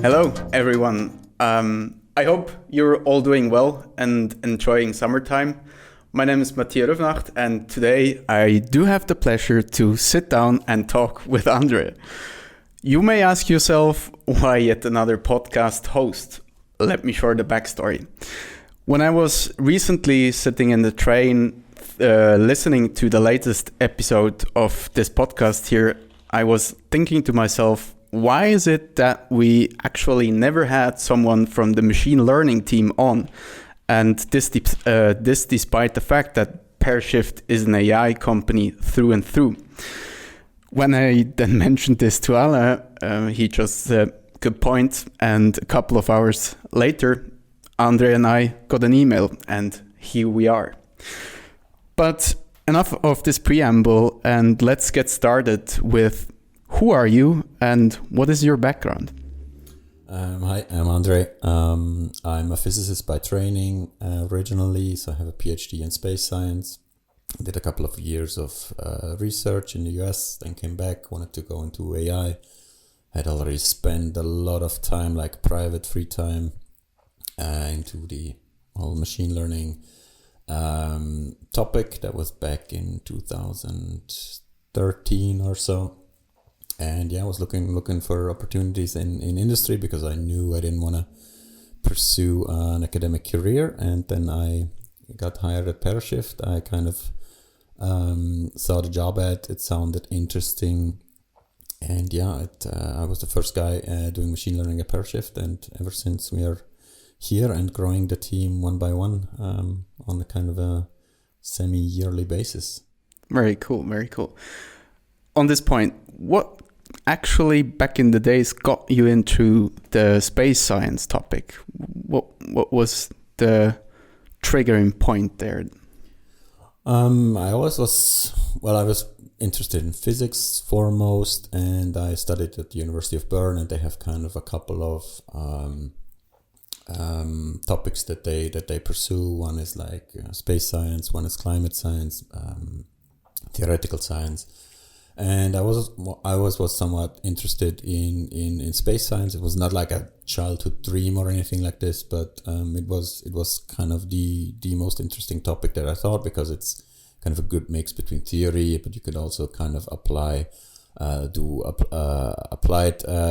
Hello, everyone. I hope you're all doing well and enjoying summertime. My name is Mattia Rüfenacht, and today I do have the pleasure to sit down and talk with Andre. You may ask yourself, why yet another podcast host? Let me share the backstory. When I was recently sitting in the train listening to the latest episode of this podcast here, I was thinking to myself, why is it that we actually never had someone from the machine learning team on? And this despite the fact that Parashift is an AI company through and through. When I then mentioned this to Alain, he just said, good point. And a couple of hours later, Andre and I got an email, and here we are. But enough of this preamble, and let's get started with who are you and what is your background? Hi, I'm Andre. I'm a physicist by training originally, so I have a PhD in space science. Did a couple of years of research in the US, then came back, wanted to go into AI. Had already spent a lot of time, like private free time, into the whole machine learning topic. That was back in 2013 or so. And yeah, I was looking for opportunities in industry because I knew I didn't want to pursue an academic career. And then I got hired at Parashift. I kind of saw the job ad. It sounded interesting. And yeah, I was the first guy doing machine learning at Parashift. And ever since, we are here and growing the team one by one on a kind of a semi-yearly basis. Very cool, very cool. On this point, what actually back in the days got you into the space science topic? What was the triggering point there? I was interested in physics foremost, and I studied at the University of Bern, and they have kind of a couple of topics that they pursue. One is like space science, one is climate science, theoretical science. And I was somewhat interested in space science. It was not like a childhood dream or anything like this, but it was kind of the most interesting topic that I thought, because it's kind of a good mix between theory, but you could also kind of applied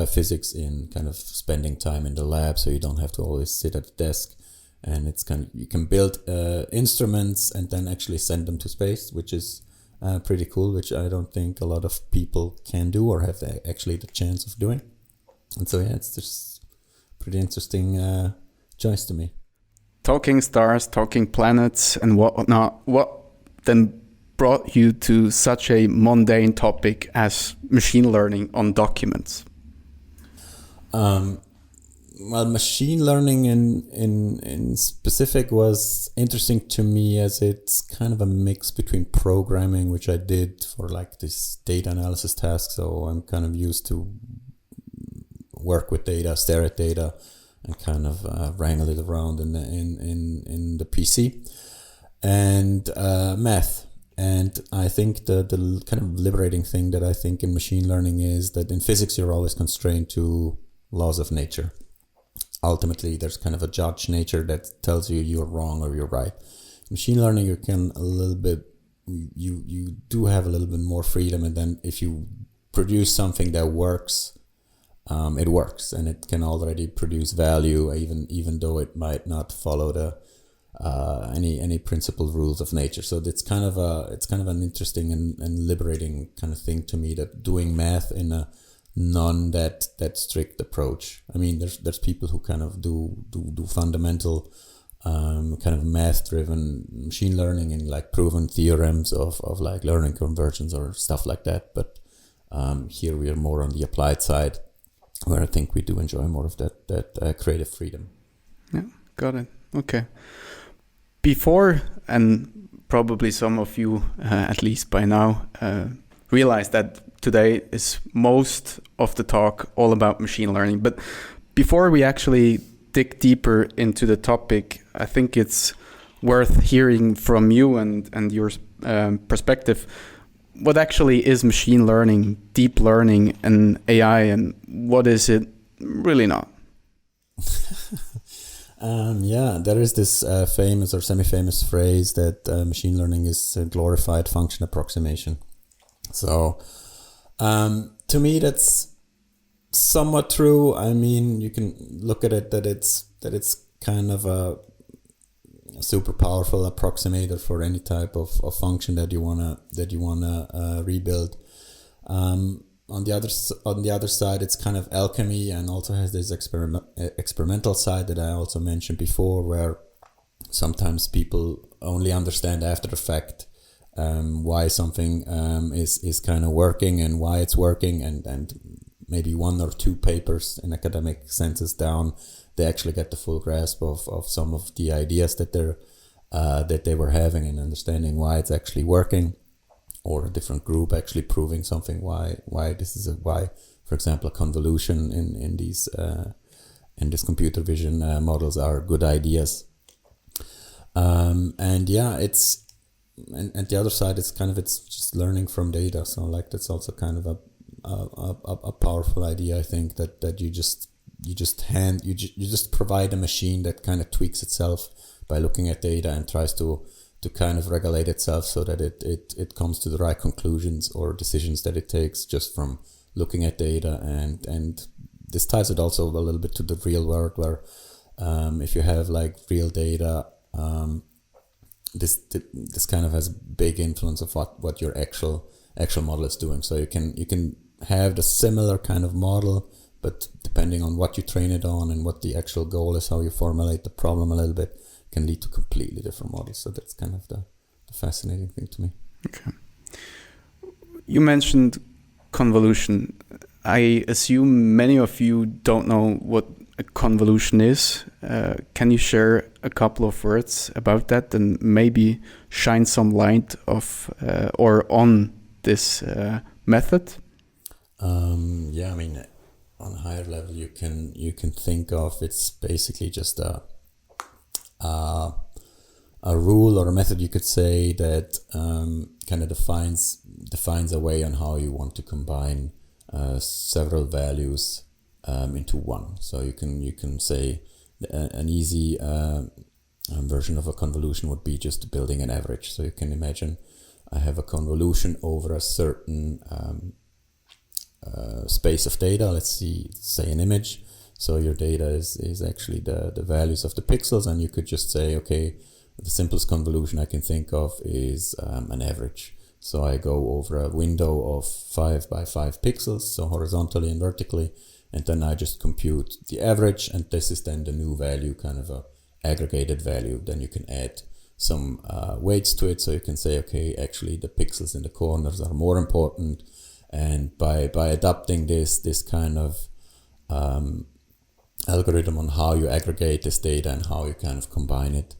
physics in kind of spending time in the lab, so you don't have to always sit at the desk. And it's kind of, you can build instruments and then actually send them to space, which is pretty cool, which I don't think a lot of people can do or have actually the chance of doing. And so, yeah, it's just pretty interesting choice to me. Talking stars, talking planets and whatnot, what then brought you to such a mundane topic as machine learning on documents? Well, machine learning in specific was interesting to me, as it's kind of a mix between programming, which I did for like this data analysis task. So I'm kind of used to work with data, stare at data, and kind of wrangle it around in the PC, and math. And I think the kind of liberating thing that I think in machine learning is that in physics you're always constrained to laws of nature. Ultimately, there's kind of a judge nature that tells you you're wrong or you're right. Machine learning, you can you do have a little bit more freedom, and then if you produce something that works, it works, and it can already produce value, even though it might not follow the any principal rules of nature. So it's kind of an interesting and liberating kind of thing to me, that doing math in a that strict approach. I mean, there's people who kind of do fundamental kind of math driven machine learning and like proven theorems of like learning conversions or stuff like that. But here we are more on the applied side, where I think we do enjoy more of that creative freedom. Yeah, got it. Okay. Before, and probably some of you, at least by now, realize that today is most of the talk all about machine learning. But before we actually dig deeper into the topic, I think it's worth hearing from you and your perspective. What actually is machine learning, deep learning, and AI, and what is it really not? There is this famous or semi-famous phrase that machine learning is a glorified function approximation. So, to me, that's somewhat true. I mean, you can look at it that it's kind of a super powerful approximator for any type of function that you wanna rebuild. On the other side, it's kind of alchemy, and also has this experimental side that I also mentioned before, where sometimes people only understand after the fact why something is kind of working and why it's working, and maybe one or two papers in academic senses down, they actually get the full grasp of some of the ideas that they were having and understanding why it's actually working. Or a different group actually proving something why this is why, for example, a convolution in these computer vision models are good ideas. And the other side is it's just learning from data. So like that's also kind of a powerful idea. I think that you just provide a machine that kind of tweaks itself by looking at data and tries to kind of regulate itself so that it comes to the right conclusions or decisions that it takes just from looking at data. And this ties it also a little bit to the real world, where if you have like real data, this kind of has big influence of what your actual model is doing. So you can have the similar kind of model, but depending on what you train it on and what the actual goal is, how you formulate the problem a little bit, can lead to completely different models. So that's kind of the fascinating thing to me. Okay. You mentioned convolution. I assume many of you don't know what a convolution is. Can you share a couple of words about that and maybe shine some light or on this method? I mean, on a higher level, you can think of it's basically just a rule or a method, you could say, that kind of defines a way on how you want to combine several values into one. So you can say an easy version of a convolution would be just building an average. So you can imagine I have a convolution over a certain space of data. Let's say an image. So your data is actually the values of the pixels, and you could just say, okay, the simplest convolution I can think of is an average. So I go over a window of 5 by 5 pixels, so horizontally and vertically, and then I just compute the average, and this is then the new value, kind of a aggregated value. Then you can add some weights to it, so you can say, okay, actually the pixels in the corners are more important, and by adapting this kind of algorithm on how you aggregate this data and how you kind of combine it,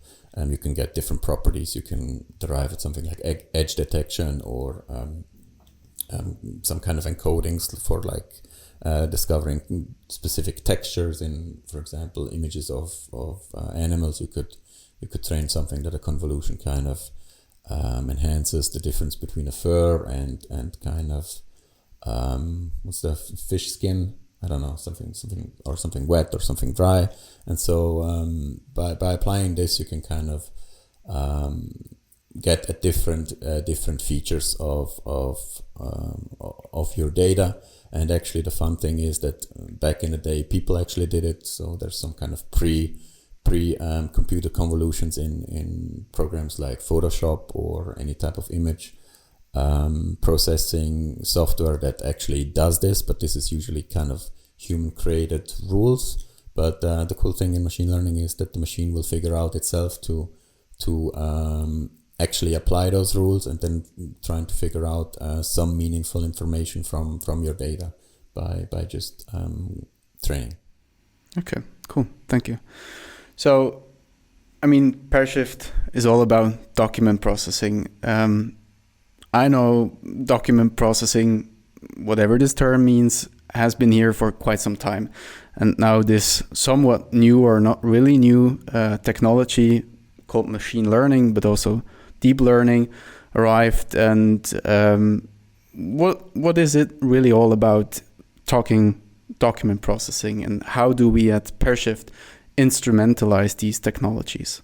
you can get different properties. You can derive it something like edge detection or some kind of encodings for like discovering specific textures in, for example, images of animals. You could train something that a convolution kind of enhances the difference between a fur and kind of what's the fish skin? I don't know, something wet or something dry. And so by applying this, you can kind of get a different features of your data. And actually the fun thing is that back in the day, people actually did it. So there's some kind of pre computer convolutions in programs like Photoshop or any type of image processing software that actually does this, but this is usually kind of human created rules. But the cool thing in machine learning is that the machine will figure out itself to actually apply those rules, and then trying to figure out some meaningful information from your data by just training. Okay, cool. Thank you. So, I mean, Parashift is all about document processing. I know document processing, whatever this term means, has been here for quite some time. And now this somewhat new or not really new technology called machine learning, but also deep learning arrived. And what is it really all about talking document processing, and how do we at Parashift instrumentalize these technologies?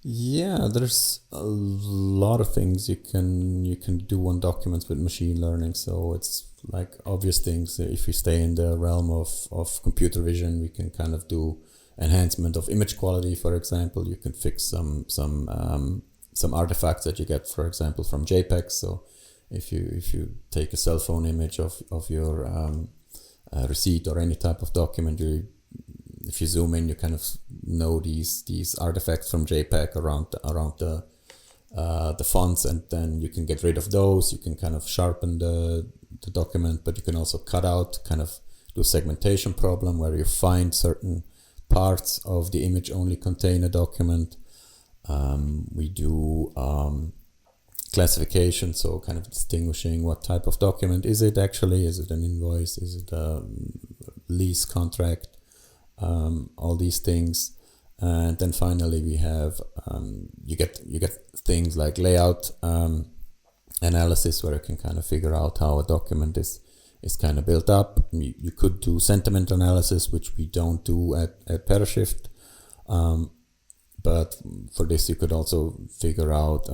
Yeah, there's a lot of things you can do on documents with machine learning. So it's like obvious things. If we stay in the realm of computer vision, we can kind of do enhancement of image quality. For example, you can fix some artifacts that you get, for example, from JPEGs. So if you take a cell phone image of your receipt or any type of document, if you zoom in, you kind of know these artifacts from JPEG around the fonts, and then you can get rid of those. You can kind of sharpen the document, but you can also cut out, kind of do a segmentation problem where you find certain parts of the image only contain a document. We do classification, so kind of distinguishing what type of document is it actually. Is it an invoice? Is it a lease contract? All these things. And then finally we have you get things like layout analysis, where you can kind of figure out how a document is kind of built up. You could do sentiment analysis, which we don't do at Parashift, but for this you could also figure out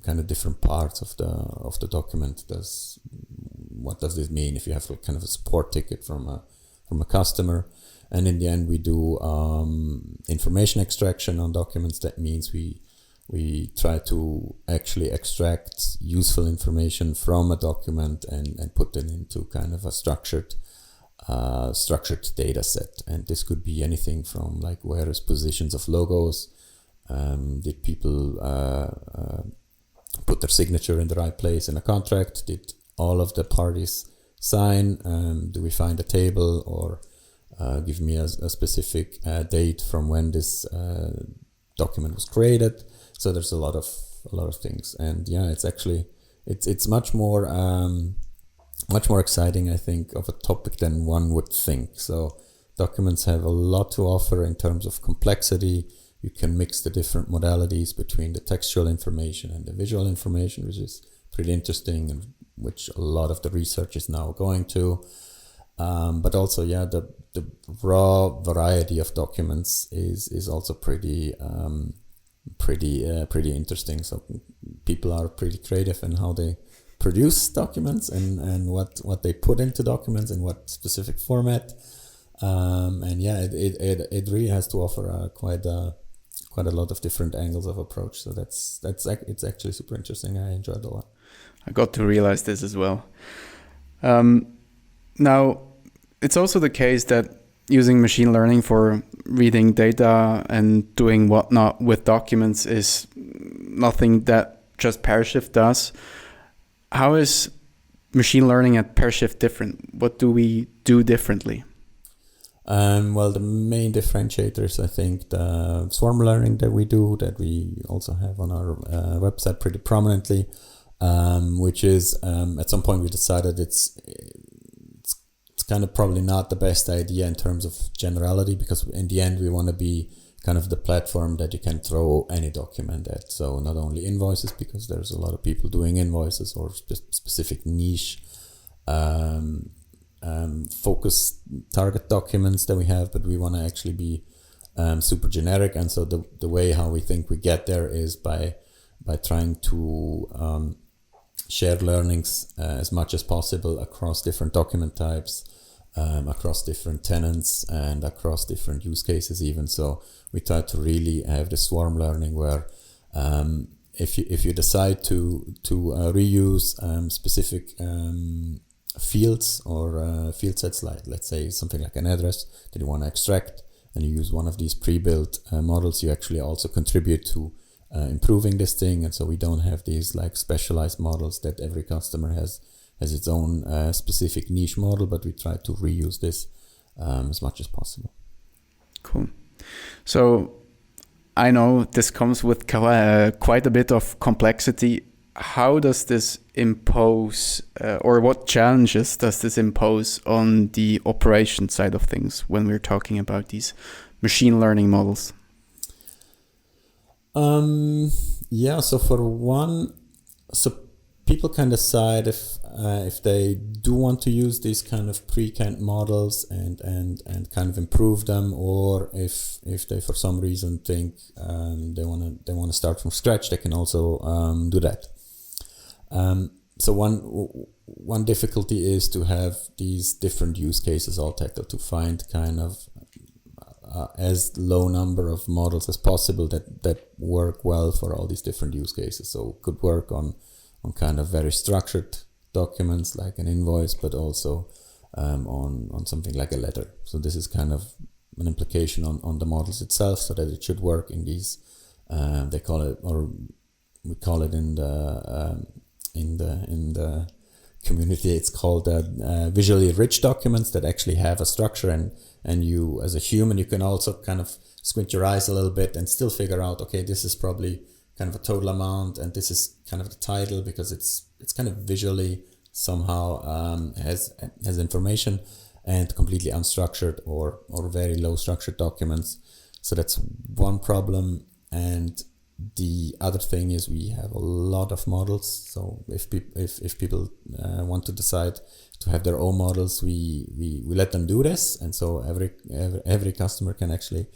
kind of different parts of the document. What does this mean if you have kind of a support ticket from a customer? And in the end, we do information extraction on documents. That means we try to actually extract useful information from a document and put it into kind of a structured data set. And this could be anything from like, where is positions of logos? Did people put their signature in the right place in a contract? Did all of the parties sign? Do we find a table, or give me a specific date from when this document was created? So there's a lot of things, and yeah, it's actually it's much more exciting, I think, of a topic than one would think. So documents have a lot to offer in terms of complexity. You can mix the different modalities between the textual information and the visual information, which is pretty interesting, and which a lot of the research is now going to. But also, yeah, the raw variety of documents is also pretty interesting. So people are pretty creative in how they produce documents and what they put into documents in what specific format. And yeah, it really has to offer quite a lot of different angles of approach. So it's actually super interesting. I enjoyed it a lot. I got to realize this as well. Now, it's also the case that using machine learning for reading data and doing whatnot with documents is nothing that just Parashift does. How is machine learning at Parashift different? What do we do differently? Well, the main differentiator is, I think, the swarm learning that we do, that we also have on our website pretty prominently, which is at some point we decided it's kind of probably not the best idea in terms of generality, because in the end we want to be kind of the platform that you can throw any document at. So not only invoices, because there's a lot of people doing invoices or specific niche focus target documents that we have, but we want to actually be super generic. And so the way how we think we get there is by trying to share learnings as much as possible across different document types, across different tenants, and across different use cases even. So we try to really have the swarm learning where if you decide to reuse specific fields or field sets, like let's say something like an address that you want to extract, and you use one of these pre-built models, you actually also contribute to improving this thing. And so we don't have these like specialized models that every customer has its own specific niche model, but we try to reuse this as much as possible. Cool. So I know this comes with quite a bit of complexity. How does this impose, or what challenges does this impose on the operation side of things when we're talking about these machine learning models? So for one, people can decide if they do want to use these kind of pre-canned models and kind of improve them, or if they for some reason think they want to start from scratch, they can also do that. So one difficulty is to have these different use cases all tackled, to find kind of as low number of models as possible that work well for all these different use cases. So could work on kind of very structured documents like an invoice, but also on something like a letter. So this is kind of an implication on the models itself, so that it should work in these, they call it, or we call it in the community, it's called visually rich documents that actually have a structure, and you as a human, you can also kind of squint your eyes a little bit and still figure out, okay, this is probably kind of a total amount, and this is kind of the title, because it's kind of visually somehow has information, and completely unstructured or very low structured documents. So that's one problem. And the other thing is we have a lot of models. So if people want to decide to have their own models, we let them do this, and so every customer can actually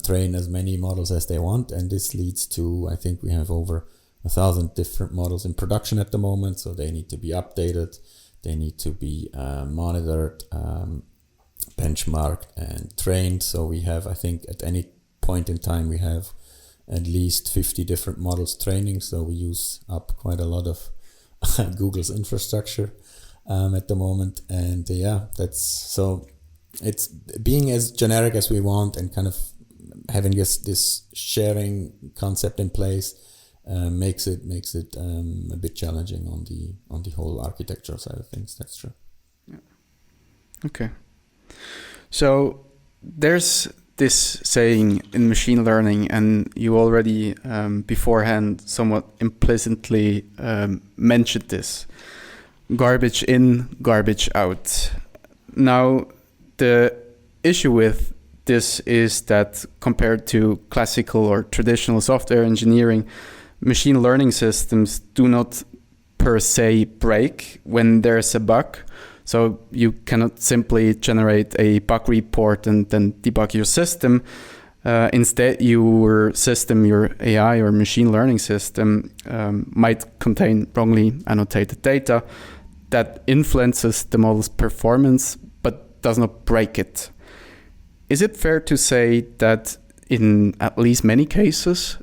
train as many models as they want, and this leads to, I think we have over 1,000 different models in production at the moment. So they need to be updated, they need to be monitored, benchmarked, and trained. So we have, I think at any point in time, we have at least 50 different models training. So we use up quite a lot of Google's infrastructure at the moment. And that's, so it's being as generic as we want, and kind of having this sharing concept in place makes it a bit challenging on the whole architecture side of things. That's true. Yeah. Okay. So there's this saying in machine learning, and you already beforehand somewhat implicitly mentioned this: garbage in, garbage out. Now, the issue with this is that compared to classical or traditional software engineering, machine learning systems do not per se break when there's a bug. So you cannot simply generate a bug report and then debug your system. Instead, your system, your AI or machine learning system might contain wrongly annotated data that influences the model's performance but does not break it. Is it fair to say that in at least many cases,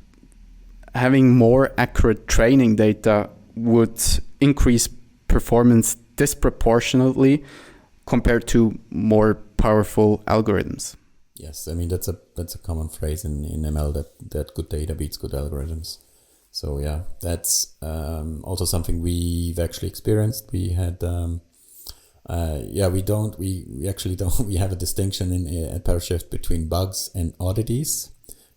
having more accurate training data would increase performance disproportionately compared to more powerful algorithms? Yes, I mean that's a common phrase in ML that good data beats good algorithms. So yeah, that's also something we've actually experienced. We had we actually don't. We have a distinction at Parashift between bugs and oddities,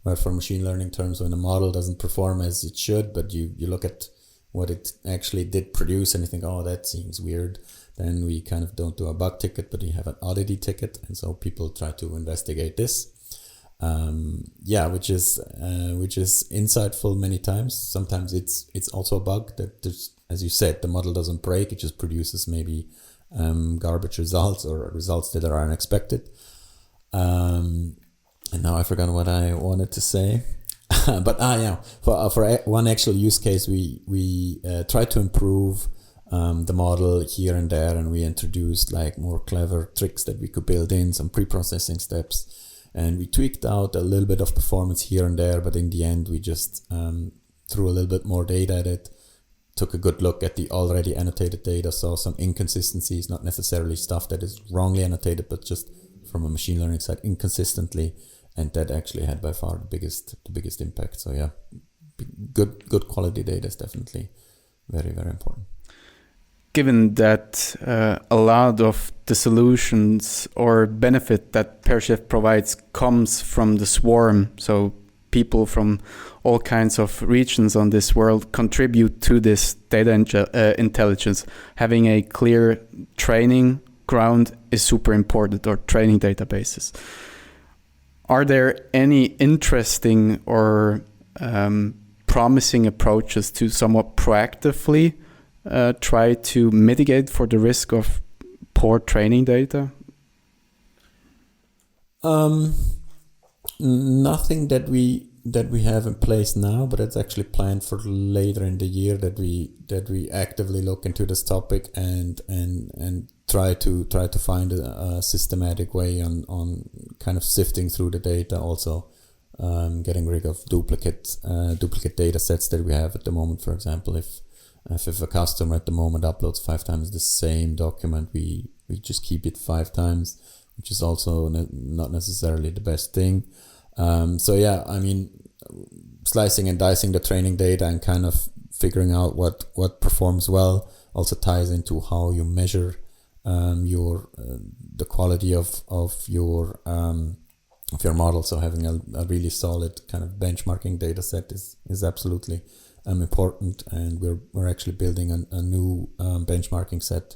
where for machine learning terms, when a model doesn't perform as it should, but you look at what it actually did produce and you think, oh, that seems weird, then we kind of don't do a bug ticket, but we have an oddity ticket, and so people try to investigate this. Which is insightful many times. Sometimes it's also a bug that, as you said, the model doesn't break; it just produces maybe garbage results or results that are unexpected. And now I forgot what I wanted to say. But for one actual use case, we tried to improve the model here and there, and we introduced like more clever tricks that we could build in, some pre-processing steps, and we tweaked out a little bit of performance here and there. But in the end, we just threw a little bit more data at it, took a good look at the already annotated data, saw some inconsistencies, not necessarily stuff that is wrongly annotated, but just from a machine learning side inconsistently. And that actually had by far the biggest impact. So yeah, good quality data is definitely very, very important. Given that a lot of the solutions or benefit that Parashift provides comes from the swarm, so people from all kinds of regions on this world contribute to this data intelligence, having a clear training ground is super important, or training databases. Are there any interesting or promising approaches to somewhat proactively try to mitigate for the risk of poor training data? Nothing that we have in place now, but it's actually planned for later in the year that we actively look into this topic and try to find a systematic way on kind of sifting through the data, also getting rid of duplicate data sets that we have at the moment. For example, if a customer at the moment uploads 5 times the same document, we just keep it 5 times, which is also not necessarily the best thing. So yeah, I mean, slicing and dicing the training data and kind of figuring out what performs well also ties into how you measure the quality of your model. So having a really solid kind of benchmarking data set is absolutely important, and we're actually building a new benchmarking set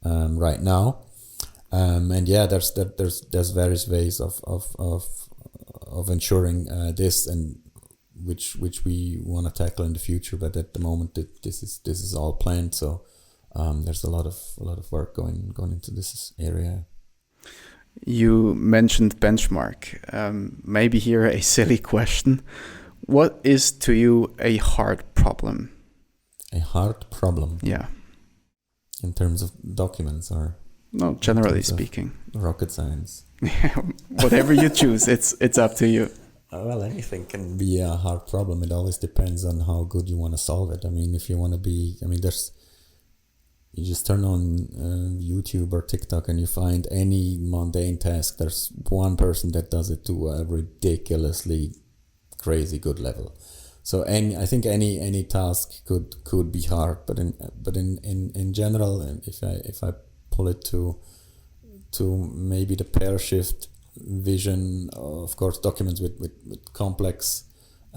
right now. And yeah, there's various ways of ensuring this, and which we want to tackle in the future. But at the moment, this is all planned. So there's a lot of work going into this area. You mentioned benchmark. Maybe here a silly question. What is to you a hard problem? A hard problem? Yeah. In terms of documents, or? No, generally speaking. Rocket science. Whatever you choose, it's up to you. Well, anything can be a hard problem. It always depends on how good you want to solve it. I mean, if you want to be, you just turn on YouTube or TikTok and you find any mundane task. There's one person that does it to a ridiculously crazy good level. So I think any task could be hard, but in general, and if I pull it to maybe the Parashift vision, of course, documents with complex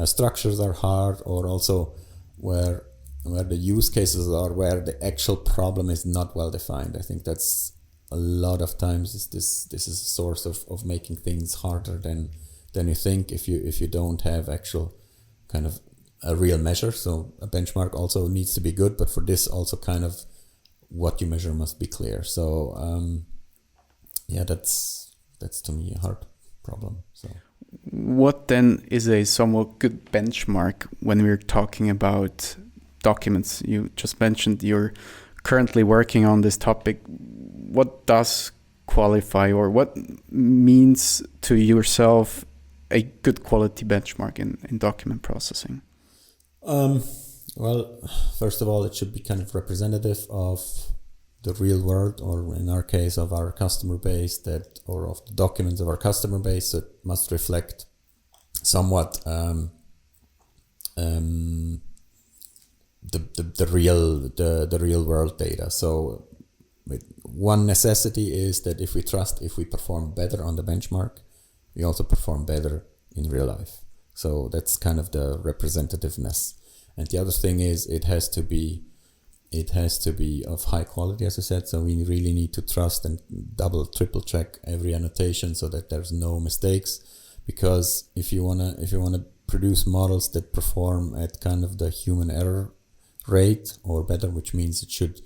structures are hard, or also where the use cases are where the actual problem is not well defined. I think that's a lot of times this is a source of making things harder than you think if you don't have actual kind of a real measure. So a benchmark also needs to be good, but for this also kind of what you measure must be clear. So yeah, that's to me a hard problem. So what then is a somewhat good benchmark when we're talking about documents? You just mentioned you're currently working on this topic. What does qualify, or what means to yourself a good quality benchmark in document processing? Well, first of all, it should be kind of representative of the real world, or in our case of our customer base, or of the documents of our customer base. It must reflect somewhat the real world data. So one necessity is that if we perform better on the benchmark, we also perform better in real life. So that's kind of the representativeness. And the other thing is it has to be of high quality, as I said. So we really need to trust and double, triple check every annotation so that there's no mistakes. Because if you wanna produce models that perform at kind of the human error rate or better, which means it should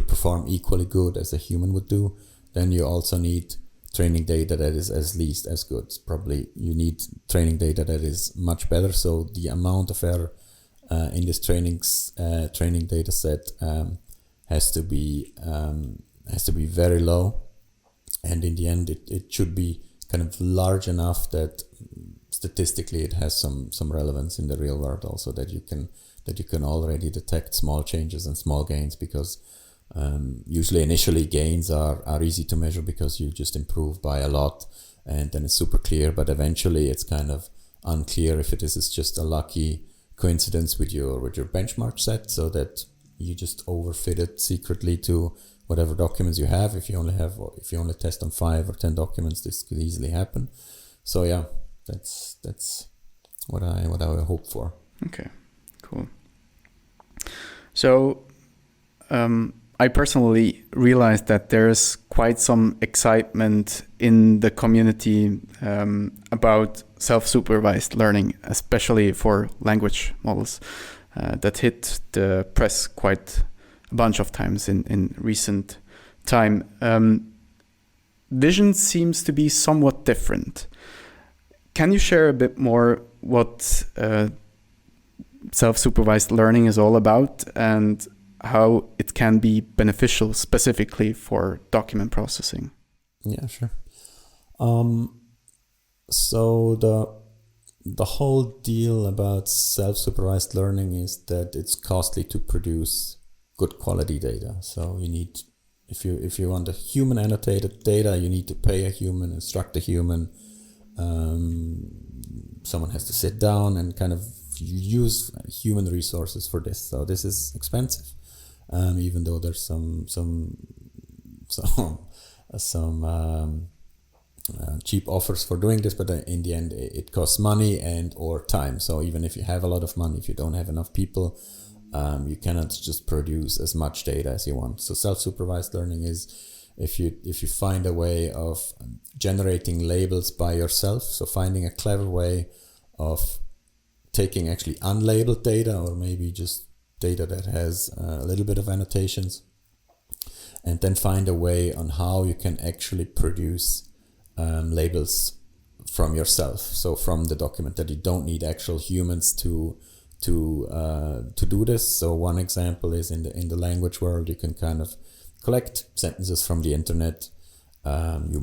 perform equally good as a human would do, then you also need training data that is at least as good. Probably you need training data that is much better. So the amount of error in this training data set has to be very low, and in the end it should be kind of large enough that statistically it has some relevance in the real world also, that you can already detect small changes and small gains, because usually initially gains are easy to measure because you just improve by a lot and then it's super clear, but eventually it's kind of unclear if this is just a lucky coincidence with your benchmark set, so that you just overfit it secretly to whatever documents you have. If you only test on 5 or 10 documents, this could easily happen. So yeah, that's what I hope for. Okay, cool. So I personally realized that there's quite some excitement in the community about self-supervised learning, especially for language models that hit the press quite a bunch of times in recent time. Vision seems to be somewhat different. Can you share a bit more what self-supervised learning is all about and how it can be beneficial specifically for document processing? Yeah, sure. So the whole deal about self-supervised learning is that it's costly to produce good quality data. So you need, if you want a human annotated data, you need to pay a human, instruct a human. Someone has to sit down and kind of use human resources for this. So this is expensive, even though there's some cheap offers for doing this, but in the end it costs money and or time. So even if you have a lot of money, if you don't have enough people, you cannot just produce as much data as you want. So self-supervised learning is if you find a way of generating labels by yourself, so finding a clever way of taking actually unlabeled data or maybe just data that has a little bit of annotations, and then find a way on how you can actually produce labels from yourself, so from the document, that you don't need actual humans to do this. So one example is in the language world, you can kind of collect sentences from the internet. You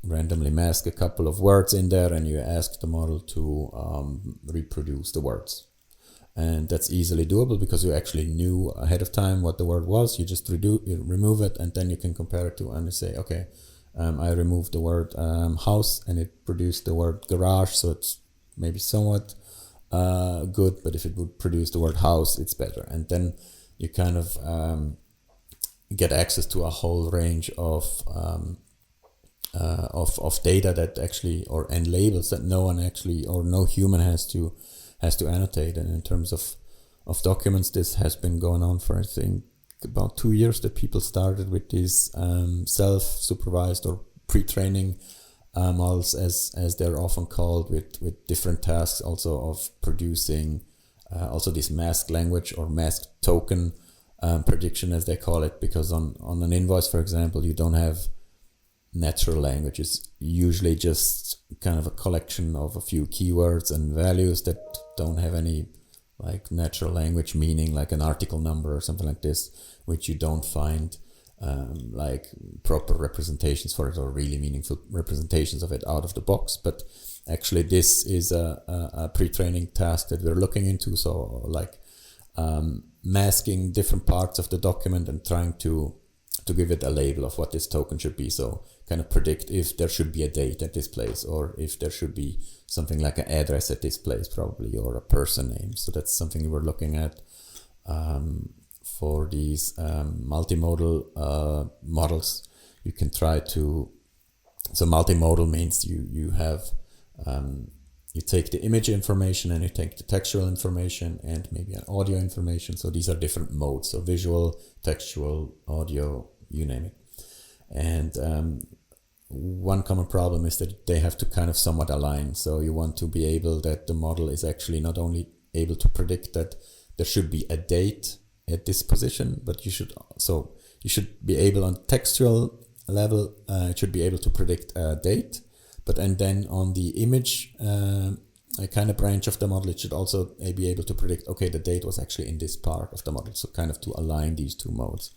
randomly mask a couple of words in there, and you ask the model to reproduce the words. And that's easily doable because you actually knew ahead of time what the word was. You just you remove it, and then you can compare it to, and you say, okay, I removed the word house, and it produced the word garage, so it's maybe somewhat good, but if it would produce the word house, it's better. And then you kind of get access to a whole range of data that actually, and labels that no one actually, or no human has to annotate. And in terms of documents, this has been going on for, I think, about 2 years, that people started with these self-supervised or pre-training models, as they're often called, with different tasks also of producing also this masked language or masked token prediction, as they call it, because on an invoice, for example, you don't have natural language. It's usually just kind of a collection of a few keywords and values that don't have any like natural language meaning, like an article number or something like this, which you don't find like proper representations for it, or really meaningful representations of it out of the box. But actually this is a pre-training task that we're looking into. So like masking different parts of the document and trying to give it a label of what this token should be. So kind of predict if there should be a date at this place, or if there should be something like an address at this place probably, or a person name. So that's something we're looking at for these multimodal models. You can try to, so multimodal means you have you take the image information and you take the textual information and maybe an audio information. So these are different modes, so visual, textual, audio, you name it. And one common problem is that they have to kind of somewhat align. So you want to be able that the model is actually not only able to predict that there should be a date at this position, but you should be able, on textual level, it should be able to predict a date. And then on the image kind of branch of the model, it should also be able to predict, okay, the date was actually in this part of the model. So kind of to align these two modes.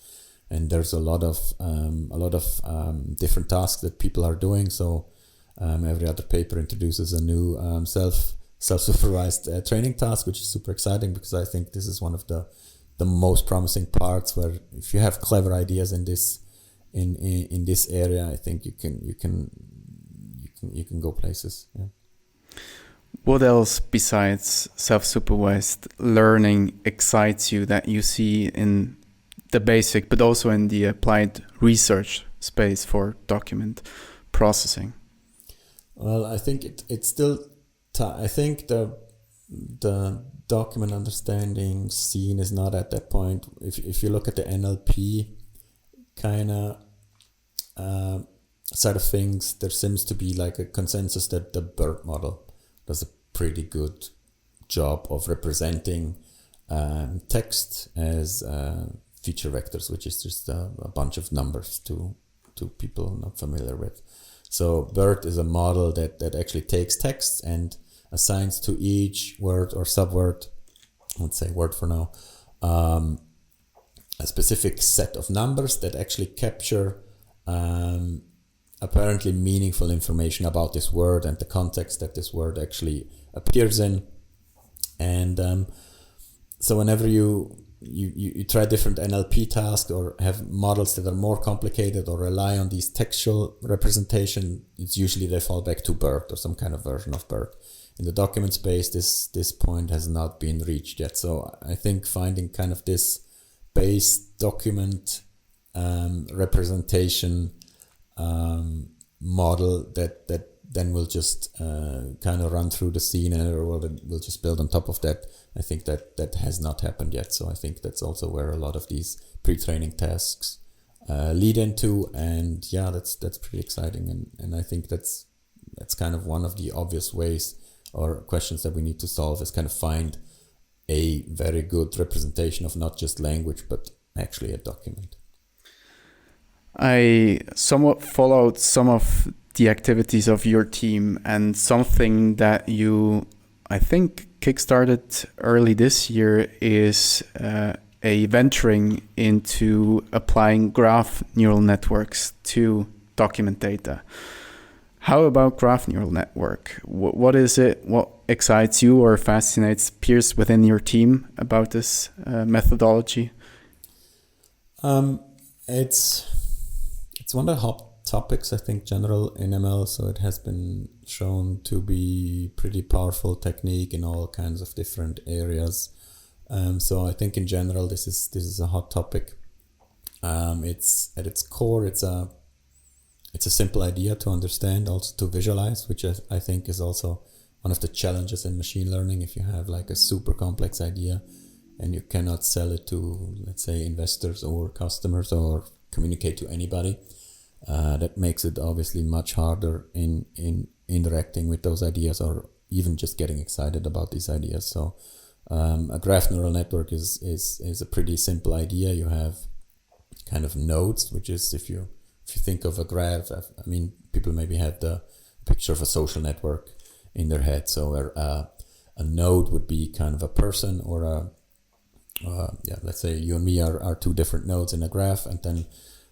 And there's a lot of different tasks that people are doing. So every other paper introduces a new self-supervised training task, which is super exciting, because I think this is one of the most promising parts, where if you have clever ideas in this area, I think you can go places. Yeah. What else besides self-supervised learning excites you that you see in the basic, but also in the applied research space for document processing? Well, I think it's still. I think the document understanding scene is not at that point. If you look at the NLP kind of side of things, there seems to be like a consensus that the BERT model does a pretty good job of representing text as feature vectors, which is just a bunch of numbers to people not familiar with. So BERT is a model that actually takes text and assigns to each word or subword, let's say word for now, a specific set of numbers that actually capture apparently meaningful information about this word and the context that this word actually appears in. And so whenever you try different NLP tasks or have models that are more complicated or rely on these textual representation, it's usually they fall back to BERT or some kind of version of BERT. In the document space, this point has not been reached yet. So I think finding kind of this base document representation model that then will just kind of run through the scene or will just build on top of that. I think that has not happened yet. So I think that's also where a lot of these pre-training tasks lead into. And yeah, that's pretty exciting. And I think that's kind of one of the obvious ways or questions that we need to solve is kind of find a very good representation of not just language, but actually a document. I somewhat followed some of the activities of your team, and something that you, I think, kickstarted early this year is a venturing into applying graph neural networks to document data. How about graph neural network? What is it? What excites you or fascinates peers within your team about this methodology? It's one of the hot topics, I think, general in ML. So it has been shown to be pretty powerful technique in all kinds of different areas. So I think in general, this is a hot topic. It's at its core, it's a simple idea to understand, also to visualize, which I think is also one of the challenges in machine learning. If you have like a super complex idea and you cannot sell it to, let's say, investors or customers or communicate to anybody, that makes it obviously much harder in interacting with those ideas or even just getting excited about these ideas. So a graph neural network is a pretty simple idea. You have kind of nodes, which is if you think of a graph, I mean, people maybe have the picture of a social network in their head. So where a node would be kind of a person or let's say you and me are two different nodes in a graph, and then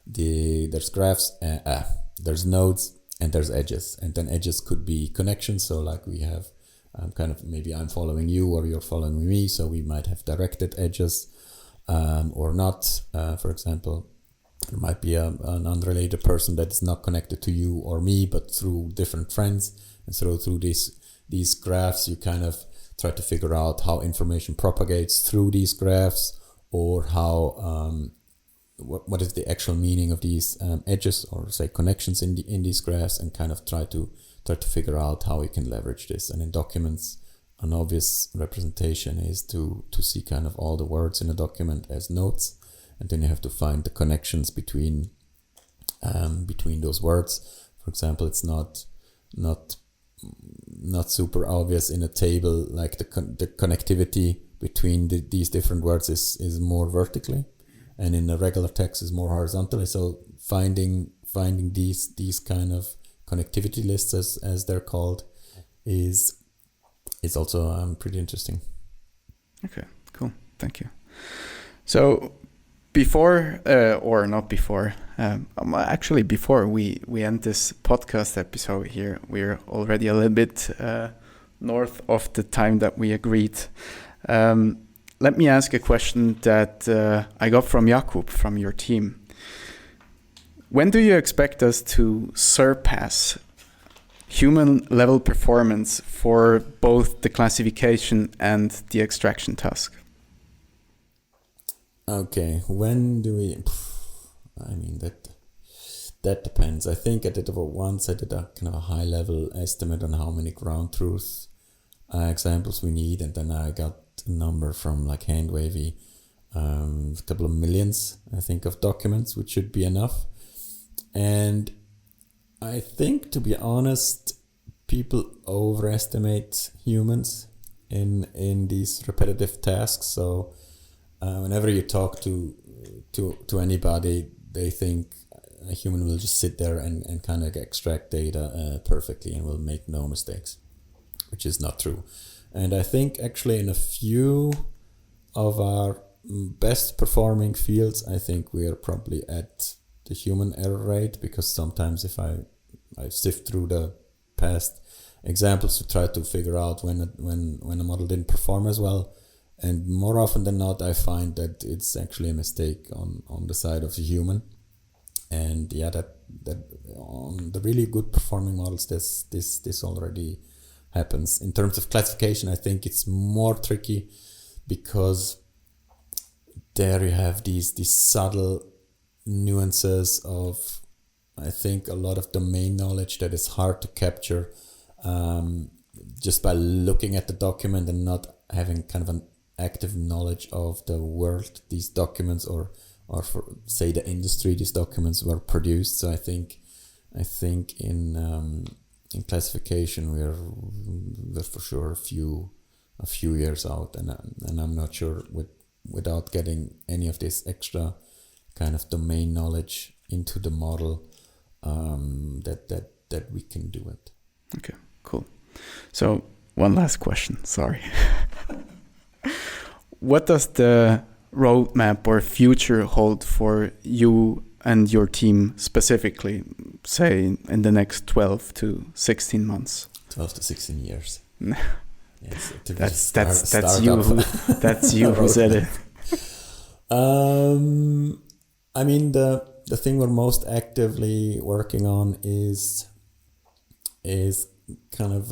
there's graphs, there's nodes, and there's edges, and then edges could be connections. So like we have kind of maybe I'm following you or you're following me, so we might have directed edges or not. For example, there might be an unrelated person that is not connected to you or me, but through different friends. And so through these graphs, you kind of try to figure out how information propagates through these graphs, or how what is the actual meaning of these edges or say connections in these graphs, and kind of try to figure out how we can leverage this. And in documents, an obvious representation is to see kind of all the words in a document as notes, and then you have to find the connections between those words. For example, it's not super obvious in a table, like the connectivity between these different words is more vertically, and in a regular text is more horizontally. So finding these kind of connectivity lists as they're called is also pretty interesting. Okay, cool. Thank you. So before we end this podcast episode here, we're already a little bit north of the time that we agreed. Let me ask a question that I got from Jakub, from your team. When do you expect us to surpass human level performance for both the classification and the extraction task? Okay, when do we? I mean, that depends. I think I did a kind of a high level estimate on how many ground truth examples we need, and then I got a number from like Handwavy, a couple of millions, I think, of documents, which should be enough. And I think, to be honest, people overestimate humans in these repetitive tasks. So whenever you talk to to anybody, they think a human will just sit there and kind of extract data perfectly and will make no mistakes, which is not true. And I think actually in a few of our best performing fields, I think we are probably at the human error rate, because sometimes if I sift through the past examples to try to figure out when a model didn't perform as well, and more often than not I find that it's actually a mistake on the side of the human. And yeah, that on the really good performing models, this already happens. In terms of classification, I think it's more tricky, because there you have these subtle nuances of, I think, a lot of domain knowledge that is hard to capture just by looking at the document and not having kind of an active knowledge of the world these documents or for, say, the industry these documents were produced. So I think in classification we're for sure a few years out, and I'm not sure without getting any of this extra kind of domain knowledge into the model that we can do it. Okay, cool. So one last question, sorry. What does the roadmap or future hold for you and your team specifically, say in the next 12 to 16 months? 12 to 16 years. Yes, that's you who said it. I mean, the thing we're most actively working on is kind of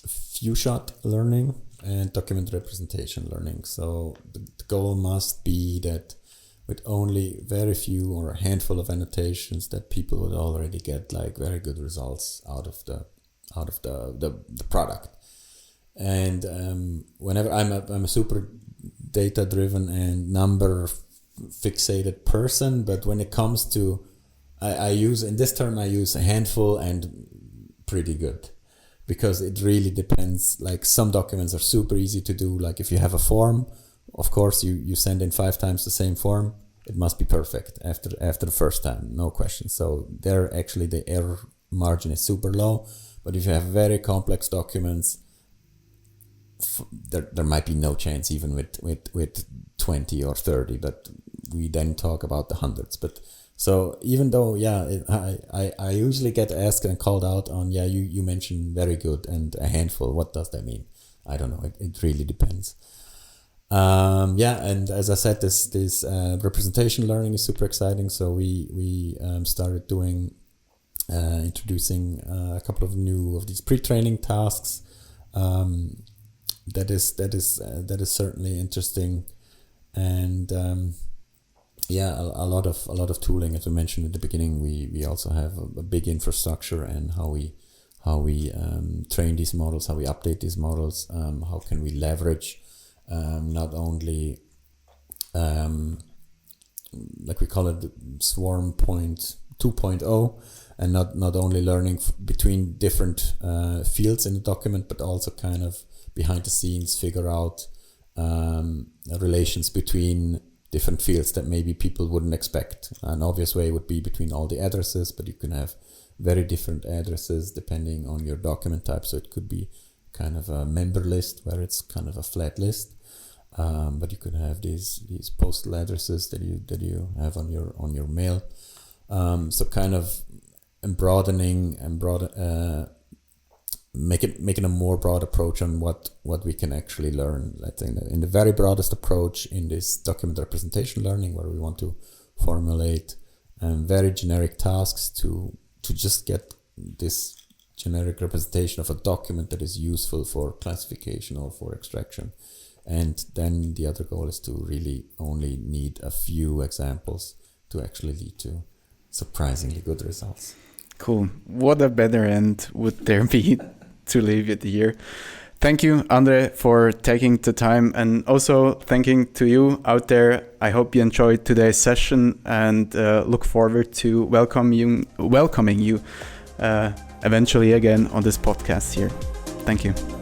few shot learning and document representation learning. So the goal must be that with only very few or a handful of annotations, that people would already get like very good results out of the product. And whenever I'm a super data driven and number fixated person, but when it comes to I use a handful and pretty good, because it really depends. Like some documents are super easy to do. Like if you have a form, of course you send in 5 times the same form, it must be perfect after the first time, no question. So there actually the error margin is super low. But if you have very complex documents, there might be no chance even with 20 or 30, but we then talk about the hundreds. But so even though, I usually get asked and called out on, you mentioned very good and a handful. What does that mean? I don't know. It really depends. And as I said, this representation learning is super exciting. So we started introducing a couple of new of these pre-training tasks. That is certainly interesting, and a lot of tooling. As we mentioned at the beginning, we also have a big infrastructure, and how we train these models, how we update these models, how can we leverage not only like we call it the swarm point 2.0, and not only learning between different fields in the document, but also kind of behind the scenes figure out relations between different fields that maybe people wouldn't expect. An obvious way would be between all the addresses, but you can have very different addresses depending on your document type. So it could be kind of a member list where it's kind of a flat list, but you could have these postal addresses that you have on your mail. So kind of broadening and making a more broad approach on what we can actually learn. Let's say in the very broadest approach in this document representation learning, where we want to formulate very generic tasks to just get this generic representation of a document that is useful for classification or for extraction. And then the other goal is to really only need a few examples to actually lead to surprisingly good results. Cool. What a better end would there be to leave it here. Thank you, Andre, for taking the time, and also thanking to you out there. I hope you enjoyed today's session, and look forward to welcoming you eventually again on this podcast here. Thank you.